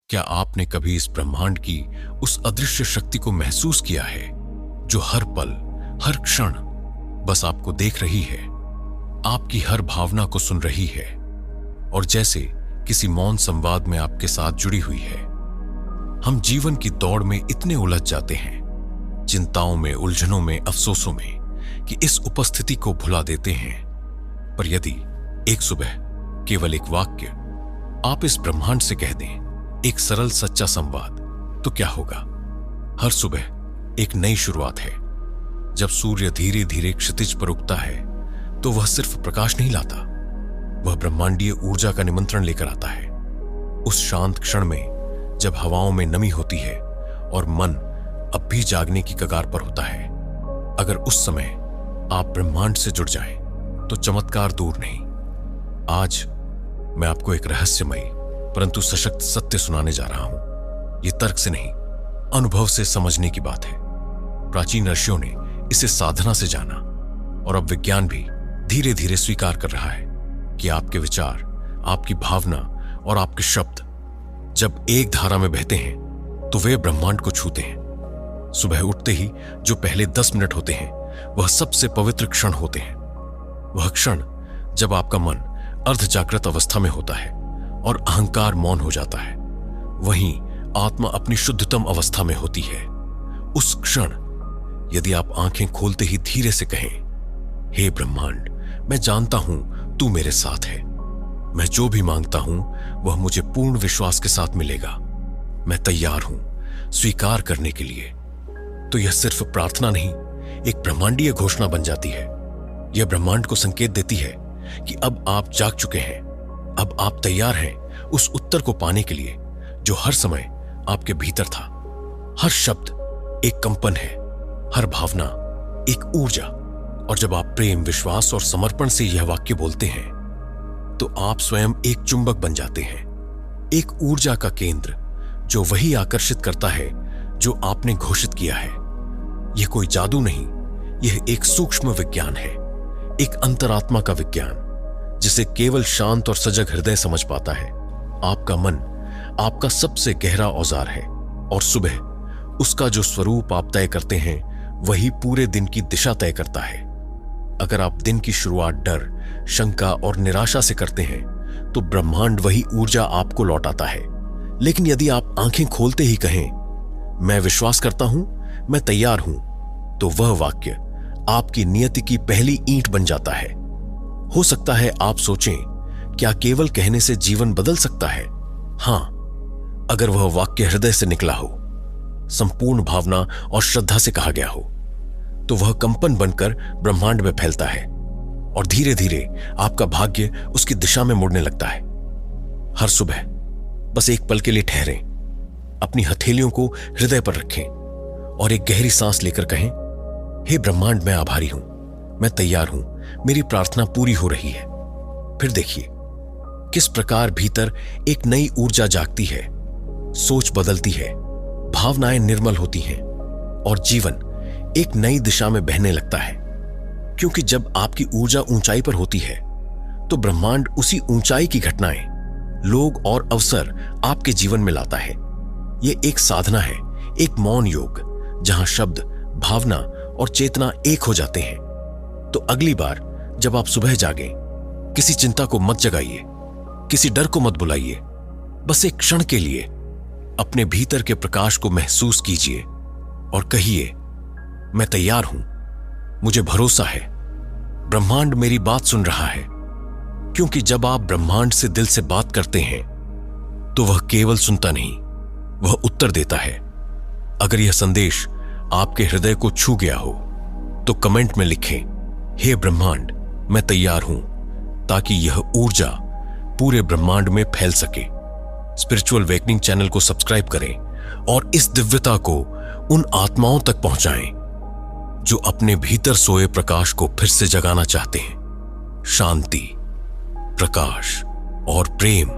क्या आपने कभी इस ब्रह्मांड की उस अदृश्य शक्ति को महसूस किया है जो हर पल, हर क्षण बस आपको देख रही है, आपकी हर भावना को सुन रही है और जैसे किसी मौन संवाद में आपके साथ जुड़ी हुई है? हम जीवन की दौड़ में इतने उलझ जाते हैं, चिंताओं में, उलझनों में, अफसोसों में, कि इस उपस्थिति को भुला देते हैं। पर यदि एक सुबह केवल एक वाक्य आप इस ब्रह्मांड से कह दें, एक सरल सच्चा संवाद, तो क्या होगा? हर सुबह एक नई शुरुआत है। जब सूर्य धीरे धीरे क्षितिज पर उगता है तो वह सिर्फ प्रकाश नहीं लाता, वह ब्रह्मांडीय ऊर्जा का निमंत्रण लेकर आता है। उस शांत क्षण में जब हवाओं में नमी होती है और मन अब भी जागने की कगार पर होता है, अगर उस समय आप ब्रह्मांड से जुड़ जाएं तो चमत्कार दूर नहीं। आज मैं आपको एक रहस्यमयी परंतु सशक्त सत्य सुनाने जा रहा हूं। यह तर्क से नहीं, अनुभव से समझने की बात है। प्राचीन ऋषियों ने इसे साधना से जाना और अब विज्ञान भी धीरे धीरे स्वीकार कर रहा है कि आपके विचार, आपकी भावना और आपके शब्द जब एक धारा में बहते हैं तो वे ब्रह्मांड को छूते हैं। सुबह उठते ही जो पहले 10 मिनट होते हैं वह सबसे पवित्र क्षण होते हैं। वह क्षण जब आपका मन अर्ध जागृत अवस्था में होता है और अहंकार मौन हो जाता है, वहीं आत्मा अपनी शुद्धतम अवस्था में होती है। उस क्षण यदि आप आंखें खोलते ही धीरे से कहें, हे ब्रह्मांड, मैं जानता हूं तू मेरे साथ है, मैं जो भी मांगता हूं वह मुझे पूर्ण विश्वास के साथ मिलेगा, मैं तैयार हूं स्वीकार करने के लिए, तो यह सिर्फ प्रार्थना नहीं, एक ब्रह्मांडीय घोषणा बन जाती है। यह ब्रह्मांड को संकेत देती है कि अब आप जाग चुके हैं, अब आप तैयार हैं उस उत्तर को पाने के लिए जो हर समय आपके भीतर था। हर शब्द एक कंपन है, हर भावना एक ऊर्जा, और जब आप प्रेम, विश्वास और समर्पण से यह वाक्य बोलते हैं तो आप स्वयं एक चुंबक बन जाते हैं, एक ऊर्जा का केंद्र जो वही आकर्षित करता है जो आपने घोषित किया है। यह कोई जादू नहीं, यह एक सूक्ष्म विज्ञान है, एक अंतरात्मा का विज्ञान जिसे केवल शांत और सजग हृदय समझ पाता है। आपका मन आपका सबसे गहरा औजार है और सुबह उसका जो स्वरूप आप तय करते हैं वही पूरे दिन की दिशा तय करता है। अगर आप दिन की शुरुआत डर, शंका और निराशा से करते हैं तो ब्रह्मांड वही ऊर्जा आपको लौटाता है। लेकिन यदि आप आंखें खोलते ही कहें, मैं विश्वास करता हूं, मैं तैयार हूं, तो वह वाक्य आपकी नियति की पहली ईंट बन जाता है। हो सकता है आप सोचें, क्या केवल कहने से जीवन बदल सकता है? हां, अगर वह वाक्य हृदय से निकला हो, संपूर्ण भावना और श्रद्धा से कहा गया हो, तो वह कंपन बनकर ब्रह्मांड में फैलता है और धीरे धीरे आपका भाग्य उसकी दिशा में मुड़ने लगता है। हर सुबह बस एक पल के लिए ठहरें, अपनी हथेलियों को हृदय पर रखें और एक गहरी सांस लेकर कहें, हे ब्रह्मांड, मैं आभारी हूं, मैं तैयार हूं, मेरी प्रार्थना पूरी हो रही है। फिर देखिए किस प्रकार भीतर एक नई ऊर्जा जागती है, सोच बदलती है, भावनाएं निर्मल होती हैं और जीवन एक नई दिशा में बहने लगता है। क्योंकि जब आपकी ऊर्जा ऊंचाई पर होती है तो ब्रह्मांड उसी ऊंचाई की घटनाएं, लोग और अवसर आपके जीवन में लाता है। यह एक साधना है, एक मौन योग, जहां शब्द, भावना और चेतना एक हो जाते हैं। तो अगली बार जब आप सुबह जागें, किसी चिंता को मत जगाइए, किसी डर को मत बुलाइए, बस एक क्षण के लिए अपने भीतर के प्रकाश को महसूस कीजिए और कहिए, मैं तैयार हूं, मुझे भरोसा है, ब्रह्मांड मेरी बात सुन रहा है। क्योंकि जब आप ब्रह्मांड से दिल से बात करते हैं तो वह केवल सुनता नहीं, वह उत्तर देता है। अगर यह संदेश आपके हृदय को छू गया हो तो कमेंट में लिखें, हे ब्रह्मांड, मैं तैयार हूं, ताकि यह ऊर्जा पूरे ब्रह्मांड में फैल सके। स्पिरिचुअल वेकनिंग चैनल को सब्सक्राइब करें और इस दिव्यता को उन आत्माओं तक पहुंचाएं जो अपने भीतर सोए प्रकाश को फिर से जगाना चाहते हैं। शांति, प्रकाश और प्रेम